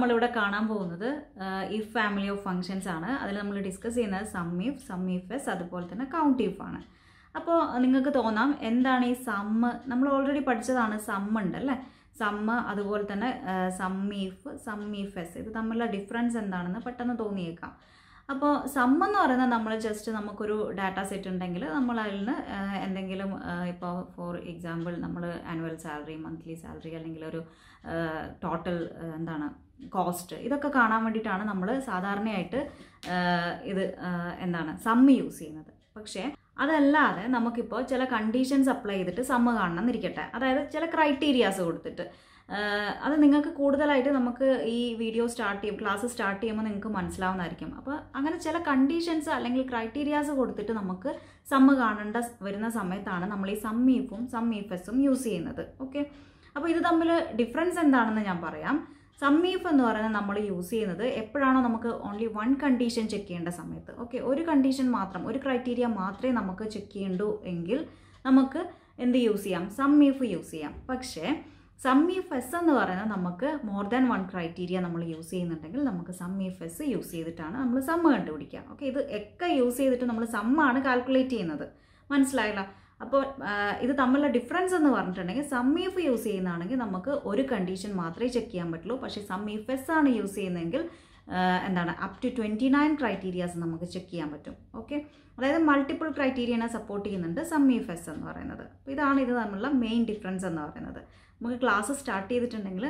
നമ്മളിവിടെ കാണാൻ പോകുന്നത് ഇഫ് ഫാമിലി ഓഫ് ഫങ്ഷൻസ് ആണ്. അതിൽ നമ്മൾ ഡിസ്കസ് ചെയ്യുന്നത് സം ഇഫ് എസ് അതുപോലെ തന്നെ കൗണ്ട് ഇഫ് ആണ്. അപ്പോൾ നിങ്ങൾക്ക് തോന്നാം എന്താണ് ഈ സമ്മ്, നമ്മൾ ഓൾറെഡി പഠിച്ചതാണ് സമ്മ് ഉണ്ട് അല്ലേ, സമ്മ് അതുപോലെ തന്നെ സം ഇഫ് എസ്, ഇത് തമ്മിലുള്ള ഡിഫറൻസ് എന്താണെന്ന് പെട്ടെന്ന് തോന്നിയേക്കാം. അപ്പോൾ സമ്മ് എന്ന് പറയുന്നത് നമ്മൾ ജസ്റ്റ് നമുക്കൊരു ഡാറ്റ സെറ്റ് ഉണ്ടെങ്കിൽ നമ്മൾ അതിൽ നിന്ന് എന്തെങ്കിലും ഇപ്പോൾ ഫോർ എക്സാമ്പിൾ നമ്മൾ ആനുവൽ സാലറി, മന്ത്ലി സാലറി അല്ലെങ്കിൽ ഒരു ടോട്ടൽ എന്താണ് കോസ്റ്റ്, ഇതൊക്കെ കാണാൻ വേണ്ടിയിട്ടാണ് നമ്മൾ സാധാരണയായിട്ട് ഇത് എന്താണ് സമ്മ് യൂസ് ചെയ്യുന്നത്. പക്ഷേ അതല്ലാതെ നമുക്കിപ്പോൾ ചില കണ്ടീഷൻസ് അപ്ലൈ ചെയ്തിട്ട് സമ്മ് കാണണം എന്നിരിക്കട്ടെ, അതായത് ചില ക്രൈറ്റീരിയാസ് കൊടുത്തിട്ട്. അത് നിങ്ങൾക്ക് കൂടുതലായിട്ട് നമുക്ക് ഈ വീഡിയോ ക്ലാസ് സ്റ്റാർട്ട് ചെയ്യുമ്പോൾ നിങ്ങൾക്ക് മനസ്സിലാവുന്നതായിരിക്കും. അപ്പോൾ അങ്ങനെ ചില കണ്ടീഷൻസ് അല്ലെങ്കിൽ ക്രൈറ്റീരിയാസ് കൊടുത്തിട്ട് നമുക്ക് സമ്മ് കാണേണ്ട വരുന്ന സമയത്താണ് നമ്മൾ ഈ സം ഇഫ് എസും യൂസ് ചെയ്യുന്നത്. ഓക്കെ, അപ്പോൾ ഇത് തമ്മിൽ ഡിഫറൻസ് എന്താണെന്ന് ഞാൻ പറയാം. സം ഇഫ് എന്ന് പറയുന്നത് നമ്മൾ യൂസ് ചെയ്യുന്നത് എപ്പോഴാണോ നമുക്ക് ഓൺലി വൺ കണ്ടീഷൻ ചെക്ക് ചെയ്യേണ്ട സമയത്ത്. ഓക്കെ, ഒരു കണ്ടീഷൻ മാത്രം, ഒരു ക്രൈറ്റീരിയ മാത്രമേ നമുക്ക് ചെക്ക് ചെയ്യേണ്ടൂ എങ്കിൽ നമുക്ക് എന്ത് യൂസ് ചെയ്യാം, സം ഇഫ് യൂസ് ചെയ്യാം. പക്ഷേ സം ഇഫ് എസ് എന്ന് പറയുന്നത് നമുക്ക് മോർ ദാൻ വൺ ക്രൈറ്റീരിയ നമ്മൾ യൂസ് ചെയ്യുന്നുണ്ടെങ്കിൽ നമുക്ക് സം ഇഫ് എസ് യൂസ് ചെയ്തിട്ടാണ് നമ്മൾ സമ്മ് കണ്ടുപിടിക്കുക. ഓക്കെ, ഇത് ഒക്കെ യൂസ് ചെയ്തിട്ട് നമ്മൾ സമ്മാണ് കാൽക്കുലേറ്റ് ചെയ്യുന്നത്. മനസ്സിലായില്ല? അപ്പോൾ ഇത് തമ്മിലുള്ള ഡിഫറൻസ് എന്ന് പറഞ്ഞിട്ടുണ്ടെങ്കിൽ സം ഇഫ് യൂസ് ചെയ്യുന്നതാണെങ്കിൽ നമുക്ക് ഒരു കണ്ടീഷൻ മാത്രമേ ചെക്ക് ചെയ്യാൻ പറ്റുള്ളൂ. പക്ഷേ സം ഇഫ് എസ് ആണ് യൂസ് ചെയ്യുന്നതെങ്കിൽ എന്താണ് അപ് ടു 29 ക്രൈറ്റീരിയാസ് നമുക്ക് ചെക്ക് ചെയ്യാൻ പറ്റും. ഓക്കെ, അതായത് മൾട്ടിപ്പിൾ ക്രൈറ്റീരിയനെ സപ്പോർട്ട് ചെയ്യുന്നുണ്ട് സം ഇഫ് എസ് എന്ന് പറയുന്നത്. അപ്പോൾ ഇതാണ് ഇത് തമ്മിലുള്ള മെയിൻ ഡിഫറൻസ് എന്ന് പറയുന്നത്. നമുക്ക് ക്ലാസ് സ്റ്റാർട്ട് ചെയ്തിട്ടുണ്ടെങ്കിൽ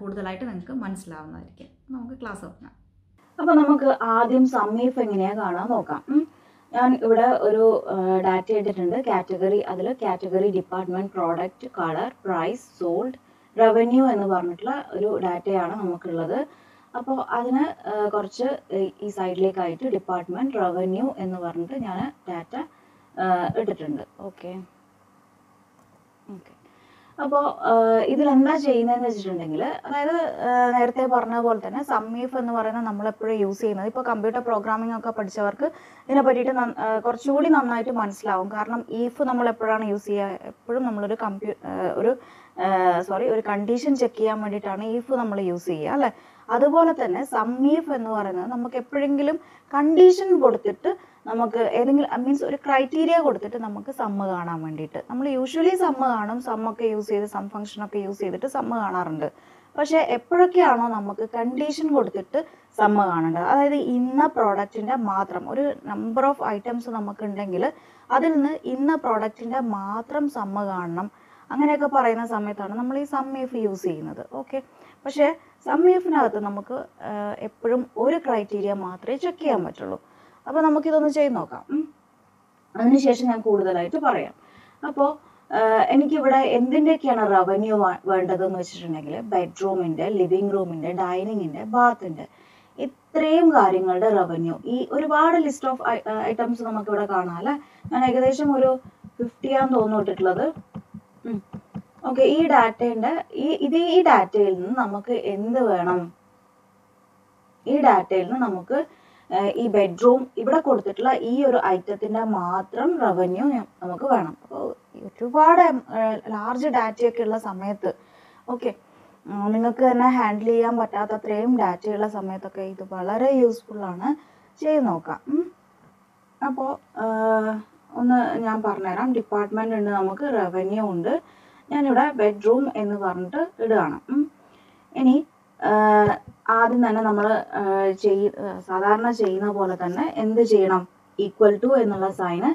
കൂടുതലായിട്ട് നിങ്ങൾക്ക് മനസ്സിലാവുന്നതായിരിക്കും. നമുക്ക് ക്ലാസ് നോക്കാം. അപ്പോൾ നമുക്ക് ആദ്യം സം ഇഫ് എങ്ങനെയാണ് കാണാൻ നോക്കാം. ഞാൻ ഇവിടെ ഒരു ഡാറ്റ എടുത്തിട്ടുണ്ട്, കാറ്റഗറി. അതിൽ category, department, product, colour, price, sold, revenue എന്ന് പറഞ്ഞിട്ടുള്ള ഒരു ഡാറ്റയാണ് നമുക്കുള്ളത്. അപ്പോൾ അതിന് കുറച്ച് ഈ സൈഡിലേക്കായിട്ട് ഡിപ്പാർട്ട്മെന്റ്, റവന്യൂ എന്ന് പറഞ്ഞിട്ട് ഞാൻ ഡാറ്റ ഇട്ടിട്ടുണ്ട്. ഓക്കെ, അപ്പോൾ ഇതിലെന്താ ചെയ്യുന്നതെന്ന് വെച്ചിട്ടുണ്ടെങ്കിൽ, അതായത് നേരത്തെ പറഞ്ഞ പോലെ തന്നെ സം ഇഫ് എന്ന് പറയുന്നത് നമ്മളെപ്പോഴും യൂസ് ചെയ്യുന്നത്, ഇപ്പോൾ കമ്പ്യൂട്ടർ പ്രോഗ്രാമിംഗ് ഒക്കെ പഠിച്ചവർക്ക് ഇതിനെ പറ്റിയിട്ട് കുറച്ചുകൂടി നന്നായിട്ട് മനസ്സിലാവും. കാരണം ഈഫ് നമ്മൾ എപ്പോഴാണ് യൂസ് ചെയ്യുക, എപ്പോഴും നമ്മളൊരു ഒരു കണ്ടീഷൻ ചെക്ക് ചെയ്യാൻ വേണ്ടിയിട്ടാണ് ഈഫ് നമ്മൾ യൂസ് ചെയ്യുക അല്ലേ. അതുപോലെ തന്നെ സം ഇഫ് എന്ന് പറയുന്നത് നമുക്ക് എപ്പോഴെങ്കിലും കണ്ടീഷൻ കൊടുത്തിട്ട് നമുക്ക് ഏതെങ്കിലും മീൻസ് ഒരു ക്രൈറ്റീരിയ കൊടുത്തിട്ട് നമുക്ക് സമ്മ് കാണാൻ വേണ്ടിയിട്ട് നമ്മൾ യൂഷ്വലി സമ്മ് കാണും. സമ്മൊക്കെ യൂസ് ചെയ്ത് സം ഫംഗ്ഷനൊക്കെ യൂസ് ചെയ്തിട്ട് സമ്മ് കാണാറുണ്ട്. പക്ഷേ എപ്പോഴൊക്കെയാണോ നമുക്ക് കണ്ടീഷൻ കൊടുത്തിട്ട് സമ്മ് കാണേണ്ടത്, അതായത് ഇന്ന പ്രോഡക്റ്റിൻ്റെ മാത്രം ഒരു നമ്പർ ഓഫ് ഐറ്റംസ് നമുക്കുണ്ടെങ്കിൽ അതിൽ നിന്ന് ഇന്ന പ്രോഡക്റ്റിൻ്റെ മാത്രം സമ്മ് കാണണം, അങ്ങനെയൊക്കെ പറയുന്ന സമയത്താണ് നമ്മൾ ഈ സം ഇഫ് യൂസ് ചെയ്യുന്നത്. ഓക്കെ, പക്ഷേ സം ഇഫിനകത്ത് നമുക്ക് എപ്പോഴും ഒരു ക്രൈറ്റീരിയ മാത്രമേ ചെക്ക് ചെയ്യാൻ പറ്റുള്ളൂ. അപ്പോൾ നമുക്കിതൊന്ന് ചെയ്ത് നോക്കാം. അതിനുശേഷം ഞാൻ കൂടുതലായിട്ട് പറയാം. അപ്പോൾ എനിക്കിവിടെ എന്തിൻ്റെയൊക്കെയാണ് റവന്യൂ വേണ്ടതെന്ന് വെച്ചിട്ടുണ്ടെങ്കിൽ, ബെഡ്റൂമിൻ്റെ, ലിവിങ് റൂമിൻ്റെ, ഡൈനിങ്ങിൻ്റെ, ബാത്തിൻ്റെ, ഇത്രയും കാര്യങ്ങളുടെ റവന്യൂ. ഈ ഒരുപാട് ലിസ്റ്റ് ഓഫ് ഐറ്റംസ് നമുക്കിവിടെ കാണാം അല്ലേ. ഞാൻ ഏകദേശം ഒരു 50 ആണെന്ന് തോന്നിയിട്ടുള്ളത്. ഓക്കെ, ഈ ഡാറ്റേൻ്റെ ഈ ഡാറ്റയിൽ നിന്ന് നമുക്ക് എന്ത് വേണം, ഈ ഡാറ്റയിൽ നിന്ന് നമുക്ക് ഈ ബെഡ്റൂം ഇവിടെ കൊടുത്തിട്ടുള്ള ഈ ഒരു ഐറ്റത്തിൻ്റെ മാത്രം റവന്യൂ നമുക്ക് വേണം. അപ്പോൾ ഒരുപാട് ലാർജ് ഡാറ്റയൊക്കെ ഉള്ള സമയത്ത്, ഓക്കെ, നിങ്ങൾക്ക് തന്നെ ഹാൻഡിൽ ചെയ്യാൻ പറ്റാത്ത അത്രയും ഡാറ്റയുള്ള സമയത്തൊക്കെ ഇത് വളരെ യൂസ്ഫുള്ളാണ്. ചെയ്ത് നോക്കാം. അപ്പോൾ ഒന്ന് ഞാൻ പറഞ്ഞുതരാം. ഡിപ്പാർട്ട്മെന്റ് ഉണ്ട്, നമുക്ക് റവന്യൂ ഉണ്ട്. ഞാനിവിടെ ബെഡ്റൂം എന്ന് പറഞ്ഞിട്ട് ഇടുകയാണ്. ഇനി ആദ്യം തന്നെ നമ്മൾ സാധാരണ ചെയ്യുന്ന പോലെ തന്നെ എന്ത് ചെയ്യണം, ഈക്വൽ ടു എന്നുള്ള സൈന്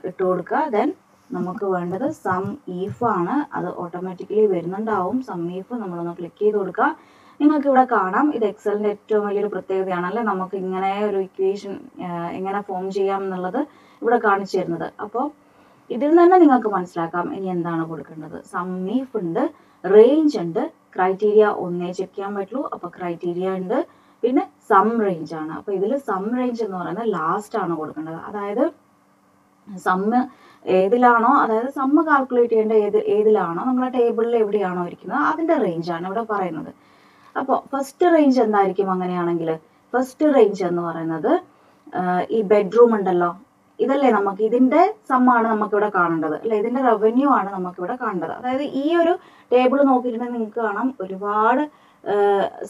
ഇട്ട് കൊടുക്കുക. ദെൻ നമുക്ക് വേണ്ടത് സം ഇഫ് ആണ്, അത് ഓട്ടോമാറ്റിക്കലി വരുന്നുണ്ടാവും. സം ഇഫ് നമ്മളൊന്ന് ക്ലിക്ക് ചെയ്ത് കൊടുക്കുക. നിങ്ങൾക്ക് ഇവിടെ കാണാം, ഇത് എക്സലിൻ്റെ ഏറ്റവും വലിയൊരു പ്രത്യേകതയാണല്ലേ, നമുക്ക് ഇങ്ങനെ ഒരു ഇക്വേഷൻ എങ്ങനെ ഫോം ചെയ്യാം എന്നുള്ളത് ഇവിടെ കാണിച്ചു തരുന്നത്. അപ്പോൾ ഇതിൽ തന്നെ നിങ്ങൾക്ക് മനസ്സിലാക്കാം ഇനി എന്താണ് കൊടുക്കേണ്ടത്. സം ഇഫ് ഉണ്ട്, റേഞ്ച് ഉണ്ട്, ക്രൈറ്റീരിയ ഒന്നേ ചെക്ക് ചെയ്യാൻ പറ്റുള്ളൂ. അപ്പോൾ ക്രൈറ്റീരിയ ഉണ്ട്, പിന്നെ സം റേഞ്ച് ആണ്. അപ്പോൾ ഇതിൽ സം റേഞ്ച് എന്ന് പറയുന്നത് ലാസ്റ്റ് ആണ് കൊടുക്കേണ്ടത്. അതായത് സമ്മ് ഏതിലാണോ, അതായത് സമ്മ് കാൽക്കുലേറ്റ് ചെയ്യേണ്ട ഏതിലാണോ നമ്മളെ ടേബിളിൽ എവിടെയാണോ ഇരിക്കുന്നത് അതിൻ്റെ റേഞ്ചാണ് ഇവിടെ പറയുന്നത്. അപ്പോൾ ഫസ്റ്റ് റേഞ്ച് എന്തായിരിക്കും അങ്ങനെയാണെങ്കിൽ? ഫസ്റ്റ് റേഞ്ച് എന്ന് പറയുന്നത് ഈ ബെഡ്റൂം ഉണ്ടല്ലോ, ഇതല്ലേ നമുക്ക് ഇതിൻ്റെ സമ്മാണ് നമുക്കിവിടെ കാണേണ്ടത് അല്ലെ, ഇതിൻ്റെ റവന്യൂ ആണ് നമുക്കിവിടെ കാണേണ്ടത്. അതായത് ഈ ഒരു ടേബിൾ നോക്കിയിട്ടുണ്ടെങ്കിൽ നിങ്ങൾക്ക് കാണാം ഒരുപാട്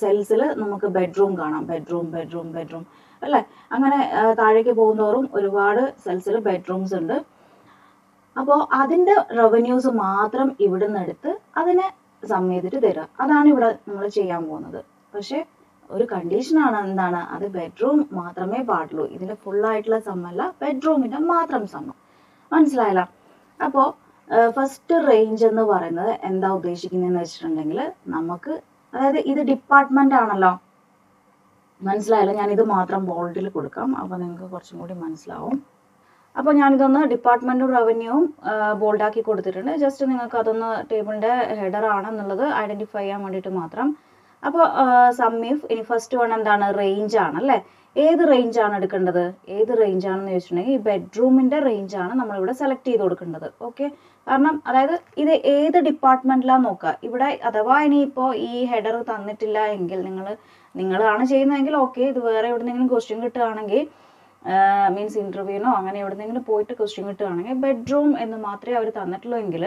സെൽസിൽ നമുക്ക് ബെഡ്റൂം കാണാം, ബെഡ്റൂം അല്ലേ. അങ്ങനെ താഴേക്ക് പോകുന്നതോറും ഒരുപാട് സെൽസിൽ ബെഡ്റൂംസ് ഉണ്ട്. അപ്പോൾ അതിൻ്റെ റവന്യൂസ് മാത്രം ഇവിടെ നിന്ന് എടുത്ത് അതിനെ സം ചെയ്തിട്ട് തരിക. അതാണ് ഇവിടെ നമ്മൾ ചെയ്യാൻ പോകുന്നത്. പക്ഷെ ഒരു കണ്ടീഷനാണ്, എന്താണ്, അത് ബെഡ്റൂം മാത്രമേ പാടുള്ളൂ. ഇതിൻ്റെ ഫുള്ളായിട്ടുള്ള സമ്മല്ല, ബെഡ്റൂമിൻ്റെ മാത്രം സമ്മ. മനസ്സിലായല്ലോ? അപ്പോൾ ഫസ്റ്റ് റേഞ്ച് എന്ന് പറയുന്നത് എന്താ ഉദ്ദേശിക്കുന്നതെന്ന് വെച്ചിട്ടുണ്ടെങ്കിൽ നമുക്ക്, അതായത് ഇത് ഡിപ്പാർട്ട്മെന്റ് ആണല്ലോ, മനസ്സിലായല്ലോ. ഞാനിത് മാത്രം ബോൾഡിൽ കൊടുക്കാം, അപ്പോൾ നിങ്ങൾക്ക് കുറച്ചും കൂടി മനസ്സിലാവും. അപ്പോൾ ഞാനിതൊന്ന് ഡിപ്പാർട്ട്മെന്റും റവന്യൂവും ബോൾഡാക്കി കൊടുത്തിട്ടുണ്ട്. ജസ്റ്റ് നിങ്ങൾക്ക് അതൊന്ന് ടേബിളിൻ്റെ ഹെഡർ ആണെന്നുള്ളത് ഐഡന്റിഫൈ ചെയ്യാൻ വേണ്ടിയിട്ട് മാത്രം. അപ്പോൾ സം ഇഫ്, ഇനി ഫസ്റ്റ് വൺ എന്താണ്, റേഞ്ച് ആണ് അല്ലേ. ഏത് റേഞ്ച് ആണ് എടുക്കേണ്ടത്? ഏത് റേഞ്ച് ആണെന്ന് ചോദിച്ചിട്ടുണ്ടെങ്കിൽ ഈ ബെഡ്റൂമിൻ്റെ റേഞ്ചാണ് നമ്മളിവിടെ സെലക്ട് ചെയ്ത് കൊടുക്കേണ്ടത്. ഓക്കെ, കാരണം അതായത് ഇത് ഏത് ഡിപ്പാർട്ട്മെന്റിലാണ് നോക്കുക. ഇവിടെ അഥവാ ഇനിയിപ്പോൾ ഈ ഹെഡർ തന്നിട്ടില്ല എങ്കിൽ നിങ്ങളാണ് ചെയ്യുന്നതെങ്കിൽ ഓക്കെ, ഇത് വേറെ എവിടെന്നെങ്കിലും ക്വസ്റ്റ്യൻ കിട്ടുകയാണെങ്കിൽ, മീൻസ് ഇൻ്റർവ്യൂവിനോ അങ്ങനെ എവിടെന്നെങ്കിലും പോയിട്ട് ക്വസ്റ്റ്യൻ കിട്ടുകയാണെങ്കിൽ ബെഡ്റൂം എന്ന് മാത്രമേ അവർ തന്നിട്ടുള്ളൂ എങ്കിൽ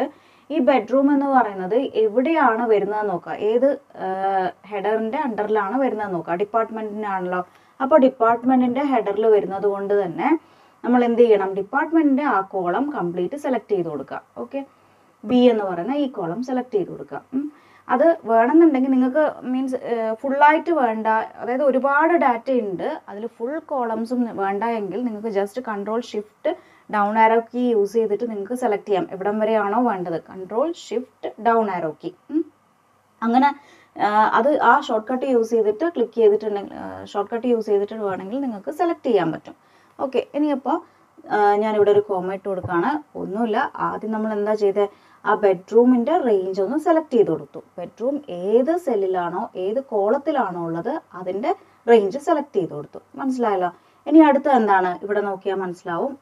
ഈ ബെഡ്റൂം എന്ന് പറയുന്നത് എവിടെയാണ് വരുന്നത് നോക്കുക. ഏത് ഹെഡറിൻ്റെ അണ്ടറിലാണ് വരുന്നത് നോക്കുക. ഡിപ്പാർട്ട്മെന്റിനാണല്ലോ. അപ്പോൾ ഡിപ്പാർട്ട്മെന്റിന്റെ ഹെഡറിൽ വരുന്നത് കൊണ്ട് തന്നെ നമ്മൾ എന്ത് ചെയ്യണം, ഡിപ്പാർട്ട്മെന്റിന്റെ ആ കോളം കംപ്ലീറ്റ് സെലക്ട് ചെയ്ത് കൊടുക്കുക. ഓക്കെ, ബി എന്ന് പറയുന്ന ഈ കോളം സെലക്ട് ചെയ്ത് കൊടുക്കുക. അത് വേണമെന്നുണ്ടെങ്കിൽ നിങ്ങൾക്ക്, മീൻസ് ഫുള്ളായിട്ട് വേണ്ട, അതായത് ഒരുപാട് ഡാറ്റ ഉണ്ട് അതിൽ ഫുൾ കോളംസും വേണ്ട എങ്കിൽ നിങ്ങൾക്ക് just control shift down arrow key use ചെയ്തിട്ട് നിങ്ങൾക്ക് സെലക്ട് ചെയ്യാം എവിടം വരെയാണോ വേണ്ടത്. Control shift down arrow key, അങ്ങനെ അത് ആ ഷോർട്ട് കട്ട് യൂസ് ചെയ്തിട്ട് ക്ലിക്ക് ചെയ്തിട്ടുണ്ടെങ്കിൽ, ഷോർട്ട് കട്ട് യൂസ് ചെയ്തിട്ട് വേണമെങ്കിൽ നിങ്ങൾക്ക് സെലക്ട് ചെയ്യാൻ പറ്റും. ഓക്കെ, ഇനിയിപ്പോൾ ഞാനിവിടെ ഒരു കോമ ഇട്ട് കൊടുക്കുകയാണ്. ഒന്നുമില്ല, ആദ്യം നമ്മൾ എന്താ ചെയ്തത്, ആ ബെഡ്റൂമിൻ്റെ റേഞ്ച് ഒന്ന് സെലക്ട് ചെയ്ത് കൊടുത്തു. ബെഡ്റൂം ഏത് സെല്ലിലാണോ ഏത് കോളത്തിലാണോ ഉള്ളത് അതിൻ്റെ റേഞ്ച് സെലക്ട് ചെയ്ത് കൊടുത്തു. മനസ്സിലായല്ലോ? ഇനി അടുത്ത എന്താണ്, ഇവിടെ നോക്കിയാൽ മനസ്സിലാവും.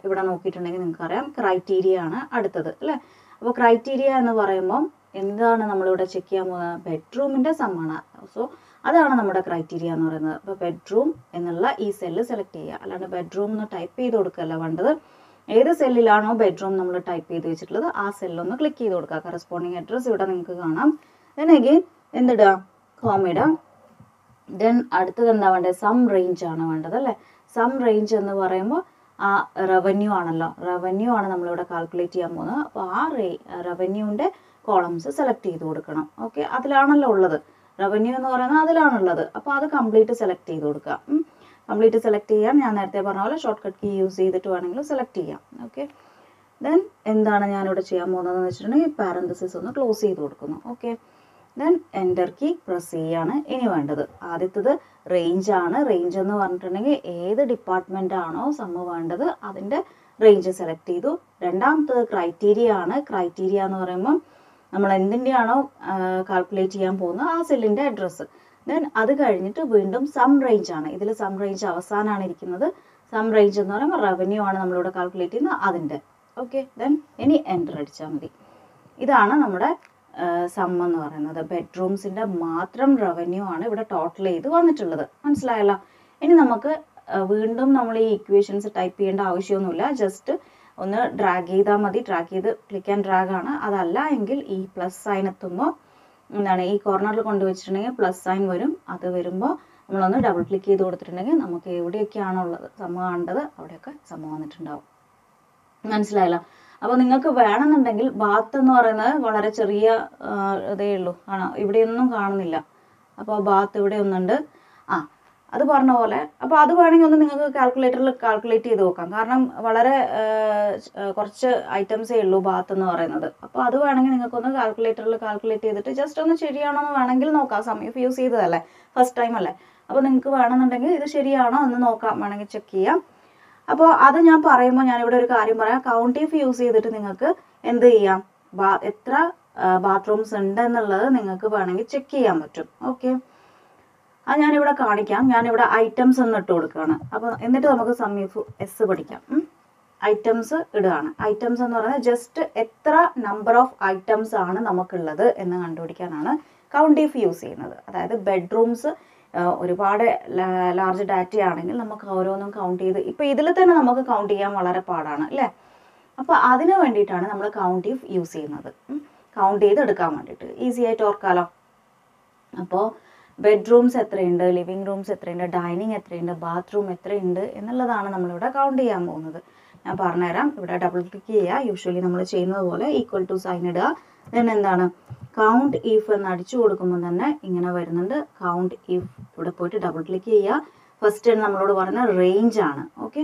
ഇവിടെ നോക്കിയിട്ടുണ്ടെങ്കിൽ നിങ്ങൾക്കറിയാം ക്രൈറ്റീരിയ ആണ് അടുത്തത് അല്ലേ. അപ്പോൾ ക്രൈറ്റീരിയ എന്ന് പറയുമ്പം എന്താണ് നമ്മളിവിടെ ചെക്ക് ചെയ്യാൻ പോകുന്നത്, ബെഡ്റൂമിൻ്റെ സമ്മാണ്. സോ അതാണ് നമ്മുടെ ക്രൈറ്റീരിയ എന്ന് പറയുന്നത്. അപ്പോൾ ബെഡ്റൂം എന്നുള്ള ഈ സെല്ല് സെലക്ട് ചെയ്യുക, അല്ലാണ്ട് ബെഡ്റൂം എന്ന് ടൈപ്പ് ചെയ്ത് കൊടുക്കുകയല്ല വേണ്ടത്. ഏത് സെല്ലിലാണോ ബെഡ്റൂം നമ്മൾ ടൈപ്പ് ചെയ്ത് വെച്ചിട്ടുള്ളത് ആ സെല്ലൊന്ന് ക്ലിക്ക് ചെയ്ത് കൊടുക്കുക. കറസ്പോണ്ടിങ് അഡ്രസ് ഇവിടെ നിങ്ങൾക്ക് കാണാം. ദെൻ അഗെയിൻ എന്തിടുക, കോമിടുക. ദെൻ അടുത്തത് എന്താ വേണ്ടത്, സം റേഞ്ച് ആണ് വേണ്ടത് അല്ലേ. സം റേഞ്ച് എന്ന് പറയുമ്പോൾ ആ റവന്യൂ ആണല്ലോ, റവന്യൂ ആണ് നമ്മളിവിടെ കാൽക്കുലേറ്റ് ചെയ്യാൻ പോകുന്നത്. അപ്പോൾ ആ റവന്യൂവിൻ്റെ കോളംസ് സെലക്ട് ചെയ്ത് കൊടുക്കണം. ഓക്കെ, അതിലാണല്ലോ ഉള്ളത്, റവന്യൂ എന്ന് പറയുന്നത് അതിലാണുള്ളത്. അപ്പോൾ അത് കംപ്ലീറ്റ് സെലക്ട് ചെയ്ത് കൊടുക്കുക. കംപ്ലീറ്റ് സെലക്ട് ചെയ്യാൻ ഞാൻ നേരത്തെ പറഞ്ഞ പോലെ ഷോർട്ട് കട്ട് കീ യൂസ് ചെയ്തിട്ട് വേണമെങ്കിൽ സെലക്ട് ചെയ്യാം. ഓക്കെ, ദെൻ എന്താണ് ഞാനിവിടെ ചെയ്യാൻ പോകുന്നതെന്ന് വെച്ചിട്ടുണ്ടെങ്കിൽ പാരന്തസിസ് ഒന്ന് ക്ലോസ് ചെയ്ത് കൊടുക്കുന്നു. Okay, then enter key press ചെയ്യാണ്. ഇനി വേണ്ടത് ആദ്യത്തത് റേഞ്ച് ആണ്. റേഞ്ച് എന്ന് പറഞ്ഞിട്ടുണ്ടെങ്കിൽ ഏത് ഡിപ്പാർട്ട്മെൻ്റ് ആണോ സമ്മ് വേണ്ടത് അതിൻ്റെ റേഞ്ച് സെലക്ട് ചെയ്തു. രണ്ടാമത്തത് ക്രൈറ്റീരിയ ആണ്. ക്രൈറ്റീരിയ എന്ന് പറയുമ്പം നമ്മൾ എന്തിൻ്റെയാണോ കാൽക്കുലേറ്റ് ചെയ്യാൻ പോകുന്നത് ആ സെല്ലിൻ്റെ അഡ്രസ്സ്. ദെൻ അത് കഴിഞ്ഞിട്ട് വീണ്ടും സം റേഞ്ച് ആണ്. ഇതിൽ സം റേഞ്ച് അവസാനമാണ് ഇരിക്കുന്നത്. സം റേഞ്ച് എന്ന് പറയുമ്പോൾ റവന്യൂ ആണ് നമ്മളിവിടെ കാൽക്കുലേറ്റ് ചെയ്യുന്നത് അതിൻ്റെ. ഓക്കെ, ദെൻ ഇനി എൻ്റർ അടിച്ചാൽ മതി. ഇതാണ് നമ്മുടെ സം എന്ന് പറയുന്നത്. ബെഡ്റൂംസിൻ്റെ മാത്രം റവന്യൂ ആണ് ഇവിടെ ടോട്ടൽ ചെയ്ത് വന്നിട്ടുള്ളത്. മനസ്സിലായല്ലോ? ഇനി നമുക്ക് വീണ്ടും നമ്മൾ ഈ ഇക്വേഷൻസ് ടൈപ്പ് ചെയ്യേണ്ട ആവശ്യമൊന്നുമില്ല. ജസ്റ്റ് ഒന്ന് ഡ്രാഗ് ചെയ്താൽ മതി. ഡ്രാഗ് ചെയ്ത് ക്ലിക്ക് ആൻഡ് ഡ്രാഗ് ആണ്. അതല്ല എങ്കിൽ ഈ പ്ലസ് സൈൻ എത്തുമ്പോൾ എന്താണ്, ഈ കോർണറിൽ കൊണ്ടുവച്ചിട്ടുണ്ടെങ്കിൽ പ്ലസ് സൈൻ വരും. അത് വരുമ്പോൾ നമ്മളൊന്ന് ഡബിൾ ക്ലിക്ക് ചെയ്ത് കൊടുത്തിട്ടുണ്ടെങ്കിൽ നമുക്ക് എവിടെയൊക്കെയാണോ ഉള്ളത് സമ്മ കാണേണ്ടത് അവിടെയൊക്കെ സമ്മ വന്നിട്ടുണ്ടാവും. മനസ്സിലായല്ലോ? അപ്പോൾ നിങ്ങൾക്ക് വേണമെന്നുണ്ടെങ്കിൽ ബാത്ത് എന്ന് പറയുന്നത് വളരെ ചെറിയ ഇതേ ഉള്ളൂ, ആണോ, ഇവിടെയൊന്നും കാണുന്നില്ല. അപ്പോൾ ബാത്ത് ഇവിടെ ഒന്നുണ്ട്. അത് പറഞ്ഞ പോലെ അപ്പോൾ അത് വേണമെങ്കിൽ ഒന്ന് നിങ്ങൾക്ക് കാൽക്കുലേറ്ററിൽ കാൽക്കുലേറ്റ് ചെയ്ത് നോക്കാം. കാരണം വളരെ കുറച്ച് ഐറ്റംസേ ഉള്ളൂ ബാത്ത് എന്ന് പറയുന്നത്. അപ്പോൾ അത് വേണമെങ്കിൽ നിങ്ങൾക്കൊന്ന് കാൽക്കുലേറ്ററിൽ കാൽക്കുലേറ്റ് ചെയ്തിട്ട് ജസ്റ്റ് ഒന്ന് ശരിയാണോ എന്ന് വേണമെങ്കിൽ നോക്കാം. സം ഇഫ് യൂസ് ചെയ്തതല്ലേ, ഫസ്റ്റ് ടൈം അല്ലേ. അപ്പോൾ നിങ്ങൾക്ക് വേണമെന്നുണ്ടെങ്കിൽ ഇത് ശരിയാണോ എന്ന് നോക്കാം, വേണമെങ്കിൽ ചെക്ക് ചെയ്യാം. അപ്പോൾ അത് ഞാൻ പറയുമ്പോൾ ഞാനിവിടെ ഒരു കാര്യം പറയാം. കൗണ്ട് ഇഫ് യൂസ് ചെയ്തിട്ട് നിങ്ങൾക്ക് എന്ത് ചെയ്യാം, എത്ര ബാത്റൂംസ് ഉണ്ട് എന്നുള്ളത് നിങ്ങൾക്ക് വേണമെങ്കിൽ ചെക്ക് ചെയ്യാൻ പറ്റും. ഓക്കെ, അത് ഞാനിവിടെ കാണിക്കാം. ഞാനിവിടെ ഐറ്റംസ് എന്ന് ഇട്ട് കൊടുക്കുകയാണ്. അപ്പോൾ എന്നിട്ട് നമുക്ക് സം ഇഫ് എസ് പഠിക്കാം. ഐറ്റംസ് ഇടുകയാണ്. ഐറ്റംസ് എന്ന് പറയുന്നത് ജസ്റ്റ് എത്ര നമ്പർ ഓഫ് ഐറ്റംസ് ആണ് നമുക്കുള്ളത് എന്ന് കണ്ടുപിടിക്കാനാണ് കൗണ്ട് ഇഫ് യൂസ് ചെയ്യുന്നത്. അതായത് ബെഡ്റൂംസ് ഒരുപാട് ലാർജ് ഡാറ്റ ആണെങ്കിൽ നമുക്ക് ഓരോന്നും കൗണ്ട് ചെയ്ത്, ഇപ്പോൾ ഇതിൽ തന്നെ നമുക്ക് കൗണ്ട് ചെയ്യാൻ വളരെ പാടാണ് അല്ലേ. അപ്പോൾ അതിന് വേണ്ടിയിട്ടാണ് നമ്മൾ കൗണ്ട് ഇഫ് യൂസ് ചെയ്യുന്നത്. കൗണ്ട് ചെയ്ത് എടുക്കാൻ വേണ്ടിയിട്ട് ഈസി ആയിട്ട് ഓർക്കാലോ. അപ്പോൾ ബെഡ്റൂംസ് എത്രയുണ്ട്, ലിവിങ് റൂംസ് എത്രയുണ്ട്, ഡൈനിങ് എത്രയുണ്ട്, ബാത്റൂം എത്രയുണ്ട് എന്നുള്ളതാണ് നമ്മളിവിടെ കൗണ്ട് ചെയ്യാൻ പോകുന്നത്. ഞാൻ പറഞ്ഞുതരാം. ഇവിടെ ഡബിൾ ക്ലിക്ക് ചെയ്യുക. യൂഷ്വലി നമ്മൾ ചെയ്യുന്നത് പോലെ ഈക്വൽ ടു സൈൻ ഇടുക. ദെൻ എന്താണ് കൗണ്ട് ഇഫ് എന്ന് അടിച്ചു കൊടുക്കുമ്പോൾ തന്നെ ഇങ്ങനെ വരുന്നുണ്ട്. കൗണ്ട് ഇഫ് ഇവിടെ പോയിട്ട് ഡബിൾ ക്ലിക്ക് ചെയ്യുക. ഫസ്റ്റ് നമ്മളോട് പറയുന്ന റേഞ്ച് ആണ്. ഓക്കെ,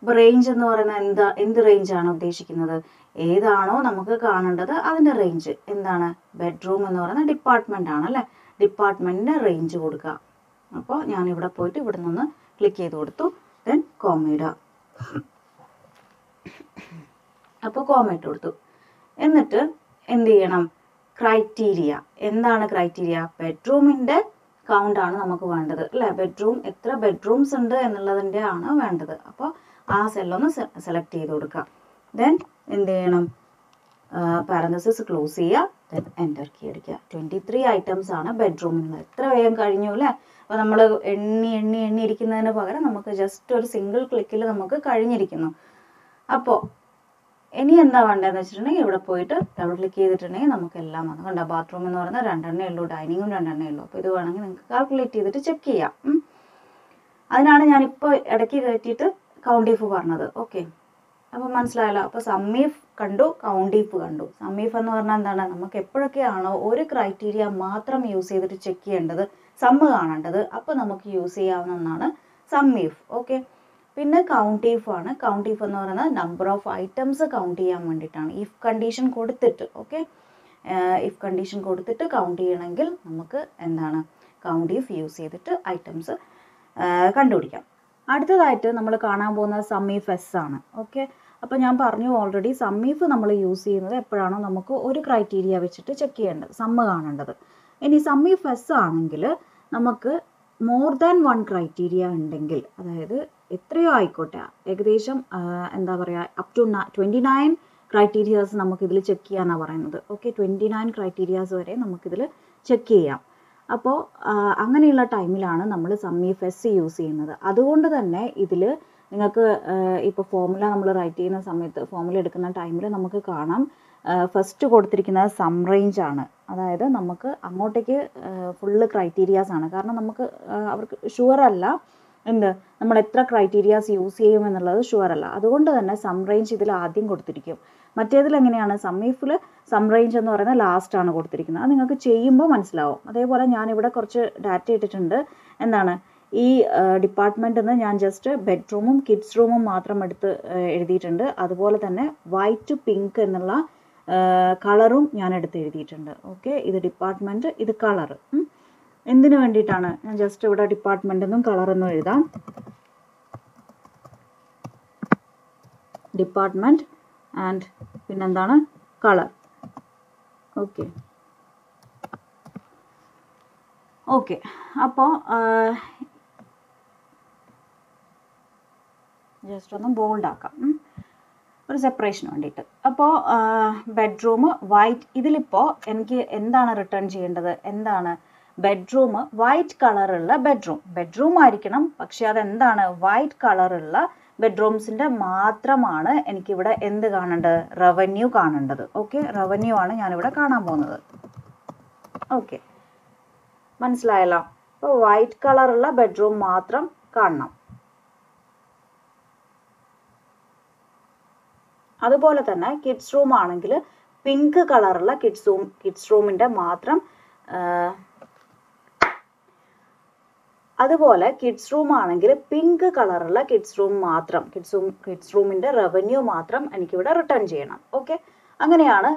അപ്പോൾ റേഞ്ച് എന്ന് പറയുന്നത് എന്ത് റേഞ്ചാണ് ഉദ്ദേശിക്കുന്നത്? ഏതാണോ നമുക്ക് കാണേണ്ടത് അതിൻ്റെ റേഞ്ച്. എന്താണ്? ബെഡ്റൂം എന്ന് പറയുന്ന ഡിപ്പാർട്ട്മെൻ്റ് ആണ് അല്ലേ? ഡിപ്പാർട്ട്മെൻറ്റിൻ്റെ റേഞ്ച് കൊടുക്കുക. അപ്പോൾ ഞാനിവിടെ പോയിട്ട് ഇവിടെ നിന്ന് ക്ലിക്ക് ചെയ്ത് കൊടുത്തു. ദെൻ കോമ ഇടുക. അപ്പോൾ കോമ ഇട്ട് കൊടുത്തു. എന്നിട്ട് എന്ത് ചെയ്യണം? ക്രൈറ്റീരിയ. എന്താണ് ക്രൈറ്റീരിയ? ബെഡ്റൂമിൻ്റെ കൗണ്ടാണ് നമുക്ക് വേണ്ടത് അല്ലേ? ബെഡ്റൂം എത്ര ബെഡ്റൂംസ് ഉണ്ട് എന്നുള്ളതിൻ്റെ ആണ് വേണ്ടത്. അപ്പോൾ ആ സെല്ലൊന്ന് സെലക്ട് ചെയ്ത് കൊടുക്കുക. ദെൻ എന്ത് ചെയ്യണം? പാരന്തസിസ് ക്ലോസ് ചെയ്യുക. ദെൻ എൻ്റർ കീ അടിക്കുക. 23 ഐറ്റംസ് ആണ് ബെഡ്റൂമിനുള്ളത്. എത്ര വേഗം കഴിഞ്ഞു അല്ലേ? അപ്പോൾ നമ്മൾ എണ്ണി ഇരിക്കുന്നതിന് പകരം നമുക്ക് ജസ്റ്റ് ഒരു സിംഗിൾ ക്ലിക്കിൽ നമുക്ക് കഴിഞ്ഞിരിക്കുന്നു. അപ്പോൾ ഇനി എന്താ വേണ്ടതെന്ന് വെച്ചിട്ടുണ്ടെങ്കിൽ ഇവിടെ പോയിട്ട് ഡബിൾ ക്ലിക്ക് ചെയ്തിട്ടുണ്ടെങ്കിൽ നമുക്കെല്ലാം വന്നു. കണ്ടോ? ബാത്റൂം എന്ന് പറയുന്നത് 2 എണ്ണേ ഉള്ളൂ, ഡൈനിങ്ങും 2 എണ്ണേ ഉള്ളൂ. അപ്പോൾ ഇത് വേണമെങ്കിൽ നിങ്ങൾക്ക് കാൽക്കുലേറ്റ് ചെയ്തിട്ട് ചെക്ക് ചെയ്യാം. അതിനാണ് ഞാനിപ്പോൾ ഇടയ്ക്ക് കയറ്റിയിട്ട് കൗണ്ട് ഇഫ് പറഞ്ഞത്. ഓക്കെ, അപ്പോൾ മനസ്സിലായല്ലോ. അപ്പോൾ സം ഇഫ് കണ്ടു, കൗണ്ട് ഇഫ് കണ്ടു. സം ഇഫ് എന്ന് പറഞ്ഞാൽ എന്താണ്? നമുക്ക് എപ്പോഴൊക്കെയാണോ ഒരു ക്രൈറ്റീരിയ മാത്രം യൂസ് ചെയ്തിട്ട് ചെക്ക് ചെയ്യേണ്ടത്, സമ്മ് കാണേണ്ടത്, അപ്പോൾ നമുക്ക് യൂസ് ചെയ്യാവുന്ന ഒന്നാണ് സം ഇഫ്. ഓക്കെ, പിന്നെ കൗണ്ട് ഇഫ് ആണ്. കൗണ്ട് ഇഫ് എന്ന് പറയുന്നത് നമ്പർ ഓഫ് ഐറ്റംസ് കൗണ്ട് ചെയ്യാൻ വേണ്ടിയിട്ടാണ്. ഇഫ് കണ്ടീഷൻ കൊടുത്തിട്ട്, ഓക്കെ, ഇഫ് കണ്ടീഷൻ കൊടുത്തിട്ട് കൗണ്ട് ചെയ്യണമെങ്കിൽ നമുക്ക് എന്താണ്? കൗണ്ട് ഇഫ് യൂസ് ചെയ്തിട്ട് ഐറ്റംസ് കണ്ടുപിടിക്കാം. അടുത്തതായിട്ട് നമ്മൾ കാണാൻ പോകുന്നത് സം ഇഫ് എസ് ആണ്. ഓക്കെ, അപ്പോൾ ഞാൻ പറഞ്ഞു ഓൾറെഡി സം ഇഫ് നമ്മൾ യൂസ് ചെയ്യുന്നത് എപ്പോഴാണോ നമുക്ക് ഒരു ക്രൈറ്റീരിയ വെച്ചിട്ട് ചെക്ക് ചെയ്യേണ്ടത്, സമ്മ് കാണേണ്ടത്. ഇനി സം ഇഫ് എസ് ആണെങ്കിൽ നമുക്ക് മോർ ദാൻ 1 ക്രൈറ്റീരിയ ഉണ്ടെങ്കിൽ, അതായത് എത്രയോ ആയിക്കോട്ടെ, ഏകദേശം എന്താ പറയുക, അപ് ടു 29 ക്രൈറ്റീരിയാസ് നമുക്കിതിൽ ചെക്ക് ചെയ്യാനാണ് പറയുന്നത്. ഓക്കെ, 29 ക്രൈറ്റീരിയാസ് വരെ നമുക്കിതിൽ ചെക്ക് ചെയ്യാം. അപ്പോൾ അങ്ങനെയുള്ള ടൈമിലാണ് നമ്മൾ സം ഇഫ് എസ് യൂസ് ചെയ്യുന്നത്. അതുകൊണ്ട് തന്നെ ഇതിൽ നിങ്ങൾക്ക് ഇപ്പോൾ ഫോർമുല നമ്മൾ റൈറ്റ് ചെയ്യുന്ന സമയത്ത്, ഫോർമുല എടുക്കുന്ന ടൈമിൽ നമുക്ക് കാണാം ഫസ്റ്റ് കൊടുത്തിരിക്കുന്നത് സം റേഞ്ച് ആണ്. അതായത് നമുക്ക് അങ്ങോട്ടേക്ക് ഫുള്ള് ക്രൈറ്റീരിയാസ് ആണ്. കാരണം നമുക്ക് അവർക്ക് ഷുവർ അല്ല എന്ത് നമ്മൾ എത്ര ക്രൈറ്റീരിയാസ് യൂസ് ചെയ്യുമെന്നുള്ളത് ഷുവർ അല്ല. അതുകൊണ്ട് തന്നെ സം റേഞ്ച് ഇതിൽ ആദ്യം കൊടുത്തിരിക്കും. മറ്റേതിൽ എങ്ങനെയാണ്? സം ഇഫിൽ സം റേഞ്ച് എന്ന് പറയുന്നത് ലാസ്റ്റാണ് കൊടുത്തിരിക്കുന്നത്. അത് നിങ്ങൾക്ക് ചെയ്യുമ്പോൾ മനസ്സിലാവും. അതേപോലെ ഞാനിവിടെ കുറച്ച് ഡാറ്റ ഇട്ടിട്ടുണ്ട്. എന്താണ്? ഈ ഡിപ്പാർട്ട്മെൻറ്റിൽ നിന്ന് ഞാൻ ജസ്റ്റ് ബെഡ്റൂമും കിഡ്സ് റൂമും മാത്രം എടുത്ത് എഴുതിയിട്ടുണ്ട്. അതുപോലെ തന്നെ വൈറ്റ് പിങ്ക് എന്നുള്ള കളറും ഞാൻ എടുത്ത് എഴുതിയിട്ടുണ്ട്. ഓക്കെ, ഇത് ഡിപ്പാർട്ട്മെൻറ്റ്, ഇത് കളർ. എന്തിനു വേണ്ടിയിട്ടാണ്? ഞാൻ ജസ്റ്റ് ഇവിടെ ഡിപ്പാർട്ട്മെൻറ്റെന്നും കളറെന്നും എഴുതാം. ഡിപ്പാർട്ട്മെൻറ്റ് ആൻഡ് പിന്നെന്താണ്? കളർ. ഓക്കെ ഓക്കെ അപ്പോൾ ജസ്റ്റ് ഒന്ന് ബോൾഡ് ആക്കാം, ഒരു സെപ്പറേഷന് വേണ്ടിയിട്ട്. അപ്പോൾ ബെഡ്റൂം വൈറ്റ്, ഇതിലിപ്പോൾ എനിക്ക് എന്താണ് റിട്ടേൺ ചെയ്യേണ്ടത്? എന്താണ്? ബെഡ്റൂം വൈറ്റ് കളറുള്ള ബെഡ്റൂം ആയിരിക്കണം. പക്ഷെ അതെന്താണ്? വൈറ്റ് കളറുള്ള ബെഡ്റൂംസിൻ്റെ മാത്രമാണ് എനിക്കിവിടെ എന്ത് കാണേണ്ടത്? റവന്യൂ കാണേണ്ടത്. ഓക്കെ, റവന്യൂ ആണ് ഞാനിവിടെ കാണാൻ പോകുന്നത്. ഓക്കെ, മനസ്സിലായല്ലോ. അപ്പോൾ വൈറ്റ് കളറുള്ള ബെഡ്റൂം മാത്രം കാണണം. അതുപോലെ തന്നെ കിഡ്സ് റൂം ആണെങ്കിൽ പിങ്ക് കളറുള്ള കിഡ്സ് റൂമിൻ്റെ മാത്രം, അതുപോലെ കിഡ്സ് റൂം ആണെങ്കിൽ പിങ്ക് കളറുള്ള കിഡ്സ് റൂം മാത്രം, കിഡ്സ് റൂമിൻ്റെ റവന്യൂ മാത്രം എനിക്കിവിടെ റിട്ടേൺ ചെയ്യണം. ഓക്കെ, അങ്ങനെയാണ്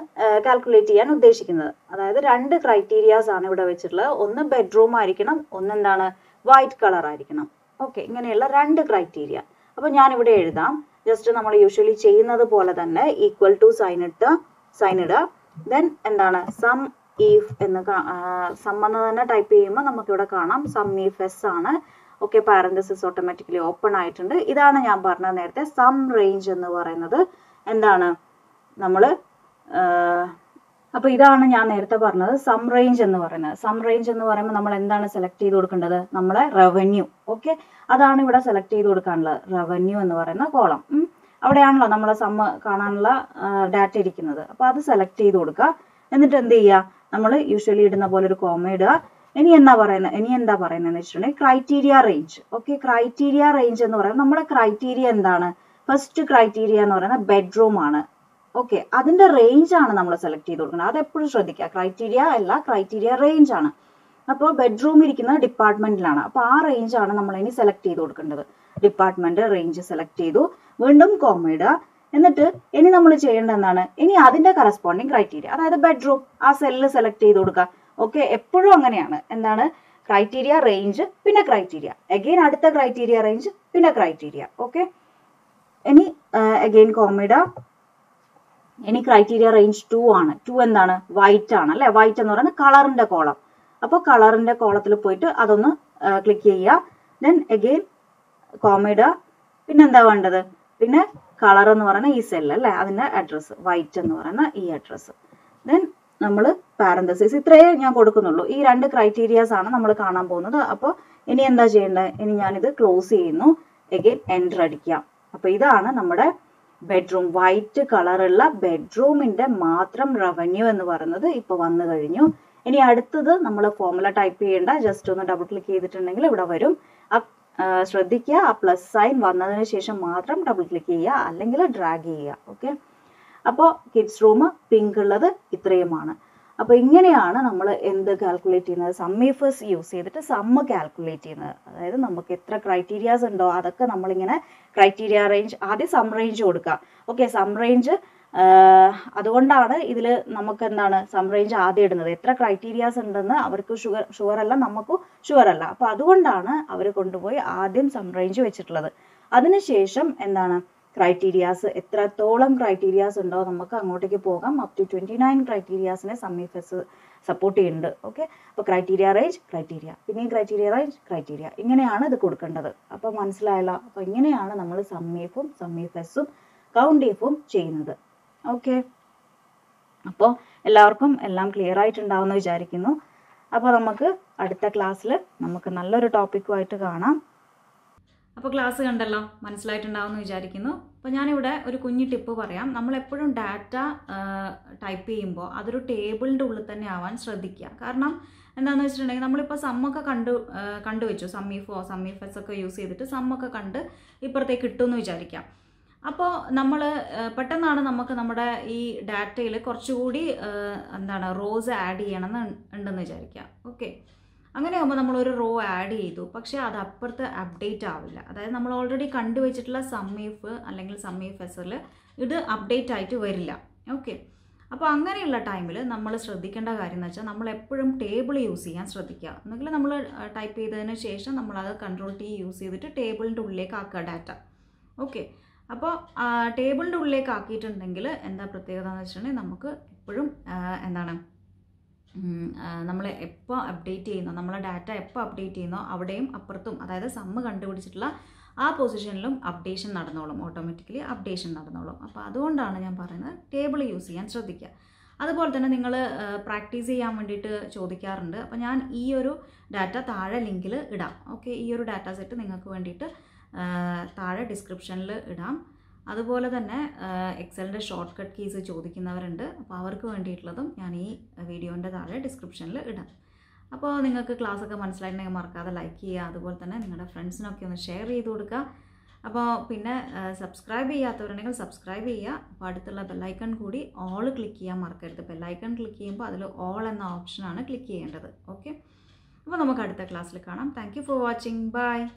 കാൽക്കുലേറ്റ് ചെയ്യാൻ ഉദ്ദേശിക്കുന്നത്. അതായത് 2 ക്രൈറ്റീരിയാസ് ആണ് ഇവിടെ വെച്ചിട്ടുള്ളത്. ഒന്ന് ബെഡ്റൂം ആയിരിക്കണം, ഒന്നെന്താണ്? വൈറ്റ് കളർ ആയിരിക്കണം. ഓക്കെ, ഇങ്ങനെയുള്ള 2 ക്രൈറ്റീരിയ. അപ്പോൾ ഞാനിവിടെ എഴുതാം. ജസ്റ്റ് നമ്മൾ യൂഷ്വലി ചെയ്യുന്നത് പോലെ തന്നെ ഈക്വൽ ടു സൈൻ ഇടുക. ദെൻ എന്താണ്? സം ഇഫ് എന്ന് സം എന്ന് തന്നെ ടൈപ്പ് ചെയ്യുമ്പോൾ നമുക്കിവിടെ കാണാം സം ഇഫ് എസ് ആണ്. ഓക്കെ, പാരന്തസിസ് ഓട്ടോമാറ്റിക്കലി ഓപ്പൺ ആയിട്ടുണ്ട്. ഇതാണ് ഞാൻ പറഞ്ഞത് നേരത്തെ സം റേഞ്ച് എന്ന് പറയുന്നത്. എന്താണ്? നമ്മൾ അപ്പോൾ ഇതാണ് ഞാൻ നേരത്തെ പറഞ്ഞത് സം റേഞ്ച് എന്ന് പറയുന്നത്. സം റേഞ്ച് എന്ന് പറയുമ്പോൾ നമ്മൾ എന്താണ് സെലക്ട് ചെയ്ത് കൊടുക്കേണ്ടത്? നമ്മളെ റവന്യൂ. ഓക്കെ, അതാണ് ഇവിടെ സെലക്ട് ചെയ്ത് കൊടുക്കാനുള്ളത്. റവന്യൂ എന്ന് പറയുന്ന കോളം. അവിടെയാണല്ലോ നമ്മളെ സമ്മ് കാണാനുള്ള ഡാറ്റ ഇരിക്കുന്നത്. അപ്പോൾ അത് സെലക്ട് ചെയ്ത് കൊടുക്കുക. എന്നിട്ട് എന്ത് ചെയ്യുക? നമ്മൾ യൂഷ്വലി ഇടുന്ന പോലെ ഒരു കോമ ഇടുക. ഇനി എന്താ പറയുന്നതെന്ന് വെച്ചിട്ടുണ്ടെങ്കിൽ criteria range. Okay, criteria range എന്ന് പറയുന്നത് നമ്മുടെ ക്രൈറ്റീരിയ എന്താണ്? ഫസ്റ്റ് ക്രൈറ്റീരിയ എന്ന് പറയുന്നത് ബെഡ്റൂം ആണ്. ഓക്കെ, അതിന്റെ റേഞ്ച് ആണ് നമ്മൾ സെലക്ട് ചെയ്ത് കൊടുക്കുന്നത്. അത് എപ്പോഴും ശ്രദ്ധിക്കുക, ക്രൈറ്റീരിയ അല്ല, ക്രൈറ്റീരിയ റേഞ്ച് ആണ്. അപ്പോൾ ബെഡ്റൂം ഇരിക്കുന്നത് ഡിപ്പാർട്ട്മെന്റിലാണ്. അപ്പോൾ ആ റേഞ്ച് ആണ് നമ്മൾ ഇനി സെലക്ട് ചെയ്ത് കൊടുക്കേണ്ടത്. ഡിപ്പാർട്ട്മെന്റ് റേഞ്ച് സെലക്ട് ചെയ്തു, വീണ്ടും കോമ ഇടുക. എന്നിട്ട് ഇനി നമ്മൾ ചെയ്യേണ്ടത് എന്താണ്? ഇനി അതിന്റെ കറസ്പോണ്ടിങ് ക്രൈറ്റീരിയ, അതായത് ബെഡ്റൂം, ആ സെല്ല് സെലക്ട് ചെയ്ത് കൊടുക്കുക. ഓക്കെ, എപ്പോഴും അങ്ങനെയാണ്. എന്താണ്? ക്രൈറ്റീരിയ റേഞ്ച് പിന്നെ ക്രൈറ്റീരിയ, അഗെയിൻ അടുത്ത ക്രൈറ്റീരിയ റേഞ്ച് പിന്നെ ക്രൈറ്റീരിയ. ഓക്കെ, ഇനി അഗെയിൻ കോമ ഇടുക. ഇനി ക്രൈറ്റീരിയ റേഞ്ച് 2 ആണ്. 2 എന്താണ്? വൈറ്റ് ആണ് അല്ലെ? വൈറ്റ് എന്ന് പറയുന്നത് കളറിന്റെ കോളം. അപ്പോൾ കളറിന്റെ കോളത്തിൽ പോയിട്ട് അതൊന്ന് ക്ലിക്ക് ചെയ്യുക. ദെൻ അഗെയിൻ കോമ ഇടുക. പിന്നെ എന്താ വേണ്ടത്? പിന്നെ കളർ എന്ന് പറയുന്ന ഈ സെല്ല് അല്ലെ, അതിന്റെ അഡ്രസ്സ്, വൈറ്റ് എന്ന് പറയുന്ന ഈ അഡ്രസ്സ്. ദെൻ നമ്മൾ പാരന്തസിസ് ഇത്രയേ ഞാൻ കൊടുക്കുന്നുള്ളൂ. ഈ 2 ക്രൈറ്റീരിയാസ് ആണ് നമ്മൾ കാണാൻ പോകുന്നത്. അപ്പോൾ ഇനി എന്താ ചെയ്യേണ്ടത്? ഇനി ഞാനിത് ക്ലോസ് ചെയ്യുന്നു, അഗെയിൻ എൻ്റർ അടിക്കാം. അപ്പോൾ ഇതാണ് നമ്മുടെ ബെഡ്റൂം, വൈറ്റ് കളറുള്ള ബെഡ്റൂമിന്റെ മാത്രം റവന്യൂ എന്ന് പറയുന്നത് ഇപ്പോൾ വന്നു കഴിഞ്ഞു. ഇനി അടുത്തത് നമ്മൾ ഫോർമുല ടൈപ്പ് ചെയ്യേണ്ട, ജസ്റ്റ് ഒന്ന് ഡബിൾ ക്ലിക്ക് ചെയ്തിട്ടുണ്ടെങ്കിൽ ഇവിടെ വരും. ശ്രദ്ധിക്കുക, ആ പ്ലസ് സൈൻ വന്നതിന് ശേഷം മാത്രം ഡബിൾ ക്ലിക്ക് ചെയ്യുക, അല്ലെങ്കിൽ ഡ്രാഗ് ചെയ്യുക. ഓക്കെ, അപ്പോൾ കിഡ്സ് റൂം പിങ്ക് ഉള്ളത് ഇത്രയുമാണ്. അപ്പോൾ ഇങ്ങനെയാണ് നമ്മൾ എന്ത് കാൽക്കുലേറ്റ് ചെയ്യുന്നത്? സം ഇഫ് യൂസ് ചെയ്തിട്ട് സമ്മ് കാൽക്കുലേറ്റ് ചെയ്യുന്നത്. അതായത് നമുക്ക് എത്ര ക്രൈറ്റീരിയാസ് ഉണ്ടോ അതൊക്കെ നമ്മളിങ്ങനെ ക്രൈറ്റീരിയ റേഞ്ച്, ആദ്യം സം റേഞ്ച് കൊടുക്കുക. ഓക്കെ, സം റേഞ്ച് അതുകൊണ്ടാണ് ഇതിൽ നമുക്ക് എന്താണ് സം റേഞ്ച് ആദ്യം ഇടുന്നത്. എത്ര ക്രൈറ്റീരിയാസ് ഉണ്ടെന്ന് അവർക്ക് ഷുവർ അല്ല, നമുക്കും ഷുവർ അല്ല. അപ്പോൾ അതുകൊണ്ടാണ് അവർ കൊണ്ടുപോയി ആദ്യം സം റേഞ്ച് വെച്ചിട്ടുള്ളത്. അതിനുശേഷം എന്താണ് ക്രൈറ്റീരിയാസ്, എത്രത്തോളം ക്രൈറ്റീരിയാസ് ഉണ്ടോ നമുക്ക് അങ്ങോട്ടേക്ക് പോകാം. അപ് ടു 29 ക്രൈറ്റീരിയാസിനെ സം ഇഫ് എസ് സപ്പോർട്ട് ചെയ്യുന്നുണ്ട്. ഓക്കെ, അപ്പോൾ ക്രൈറ്റീരിയ റേഞ്ച്, ക്രൈറ്റീരിയ, പിന്നെയും ക്രൈറ്റീരിയ റേഞ്ച്, ക്രൈറ്റീരിയ, ഇങ്ങനെയാണ് ഇത് കൊടുക്കേണ്ടത്. അപ്പോൾ മനസ്സിലായല്ലോ? അപ്പോൾ ഇങ്ങനെയാണ് നമ്മൾ സം ഇഫും സം ഇഫ് എസും കൗണ്ട് ഇഫും ചെയ്യുന്നത്. ഓക്കെ, അപ്പോൾ എല്ലാവർക്കും എല്ലാം ക്ലിയർ ആയിട്ടുണ്ടാവുമെന്ന് വിചാരിക്കുന്നു. അപ്പോൾ നമുക്ക് അടുത്ത ക്ലാസ്സിൽ നമുക്ക് നല്ലൊരു ടോപ്പിക്കുമായിട്ട് കാണാം. അപ്പോൾ ക്ലാസ് കണ്ടല്ലോ, മനസ്സിലായിട്ടുണ്ടാവുമെന്ന് വിചാരിക്കുന്നു. അപ്പോൾ ഞാനിവിടെ ഒരു കുഞ്ഞു ടിപ്പ് പറയാം. നമ്മളെപ്പോഴും ഡാറ്റ ടൈപ്പ് ചെയ്യുമ്പോൾ അതൊരു ടേബിളിൻ്റെ ഉള്ളിൽ തന്നെ ആവാൻ ശ്രദ്ധിക്കുക. കാരണം എന്താണെന്ന് വെച്ചിട്ടുണ്ടെങ്കിൽ നമ്മളിപ്പോൾ സമ്മൊക്കെ കണ്ടുവച്ചു, സം ഇഫോ സം ഇഫ് എസ് ഒക്കെ യൂസ് ചെയ്തിട്ട് സമ്മൊക്കെ കണ്ട് ഇപ്പുറത്തേക്ക് കിട്ടുമെന്ന് വിചാരിക്കാം. അപ്പോൾ നമ്മൾ പെട്ടെന്നാണ് നമുക്ക് നമ്മുടെ ഈ ഡാറ്റയിൽ കുറച്ചുകൂടി എന്താണ് റോസ് ആഡ് ചെയ്യണമെന്ന് ഉണ്ടെന്ന് വിചാരിക്കാം. ഓക്കെ, അങ്ങനെയാകുമ്പോൾ നമ്മളൊരു റോ ആഡ് ചെയ്തു, പക്ഷേ അത് അപ്പുറത്ത് അപ്ഡേറ്റ് ആവില്ല. അതായത് നമ്മൾ ഓൾറെഡി കണ്ടുവച്ചിട്ടുള്ള സം ഇഫ് അല്ലെങ്കിൽ സം ഇഫ് എസിൽ ഇത് അപ്ഡേറ്റ് ആയിട്ട് വരില്ല. ഓക്കെ, അപ്പോൾ അങ്ങനെയുള്ള ടൈമിൽ നമ്മൾ ശ്രദ്ധിക്കേണ്ട കാര്യം എന്ന് വെച്ചാൽ നമ്മൾ എപ്പോഴും ടേബിൾ യൂസ് ചെയ്യാൻ ശ്രദ്ധിക്കുക. എന്നെങ്കിൽ നമ്മൾ ടൈപ്പ് ചെയ്തതിന് ശേഷം നമ്മളത് കൺട്രോൾ ടി യൂസ് ചെയ്തിട്ട് ടേബിളിൻ്റെ ഉള്ളിലേക്ക് ആക്കുക ഡാറ്റ. ഓക്കെ, അപ്പോൾ ടേബിളിൻ്റെ ഉള്ളിലേക്ക് ആക്കിയിട്ടുണ്ടെങ്കിൽ എന്താ പ്രത്യേകത എന്ന് വെച്ചിട്ടുണ്ടെങ്കിൽ നമുക്ക് എപ്പോഴും എന്താണ് നമ്മൾ എപ്പോൾ അപ്ഡേറ്റ് ചെയ്യുന്നോ, നമ്മളെ ഡാറ്റ എപ്പോൾ അപ്ഡേറ്റ് ചെയ്യുന്നോ അവിടെയും അപ്പുറത്തും, അതായത് സമ്മ് കണ്ടുപിടിച്ചിട്ടുള്ള ആ പൊസിഷനിലും അപ്ഡേഷൻ നടന്നോളും, ഓട്ടോമാറ്റിക്കലി അപ്ഡേഷൻ നടന്നോളും. അപ്പോൾ അതുകൊണ്ടാണ് ഞാൻ പറയുന്നത് ടേബിൾ യൂസ് ചെയ്യാൻ ശ്രദ്ധിക്കുക. അതുപോലെ തന്നെ നിങ്ങൾ പ്രാക്ടീസ് ചെയ്യാൻ വേണ്ടിയിട്ട് ചോദിക്കാറുണ്ട്. അപ്പോൾ ഞാൻ ഈ ഒരു ഡാറ്റ താഴെ ലിങ്കിൽ ഇടാം. ഓക്കെ, ഈ ഒരു ഡാറ്റ സെറ്റ് നിങ്ങൾക്ക് വേണ്ടിയിട്ട് താഴെ ഡിസ്ക്രിപ്ഷനിൽ ഇടാം. അതുപോലെ തന്നെ എക്സലിൻ്റെ ഷോർട്ട് കട്ട് കീസ് ചോദിക്കുന്നവരുണ്ട്. അപ്പോൾ അവർക്ക് വേണ്ടിയിട്ടുള്ളതും ഞാൻ ഈ വീഡിയോൻ്റെ താഴെ ഡിസ്ക്രിപ്ഷനിൽ ഇടാം. അപ്പോൾ നിങ്ങൾക്ക് ക്ലാസ്സൊക്കെ മനസ്സിലായിട്ടുണ്ടെങ്കിൽ മറക്കാതെ ലൈക്ക് ചെയ്യുക. അതുപോലെ തന്നെ നിങ്ങളുടെ ഫ്രണ്ട്സിനൊക്കെ ഒന്ന് ഷെയർ ചെയ്ത് കൊടുക്കുക. അപ്പോൾ പിന്നെ സബ്സ്ക്രൈബ് ചെയ്യാത്തവരുണ്ടെങ്കിൽ സബ്സ്ക്രൈബ് ചെയ്യുക. അപ്പോൾ അടുത്തുള്ള ബെല്ലൈക്കൺ കൂടി ഓൾ ക്ലിക്ക് ചെയ്യാൻ മറക്കരുത്. ബെല്ലൈക്കൺ ക്ലിക്ക് ചെയ്യുമ്പോൾ അതിൽ ഓൾ എന്ന ഓപ്ഷനാണ് ക്ലിക്ക് ചെയ്യേണ്ടത്. ഓക്കെ, അപ്പോൾ നമുക്ക് അടുത്ത ക്ലാസ്സിൽ കാണാം. Thank you for watching. By.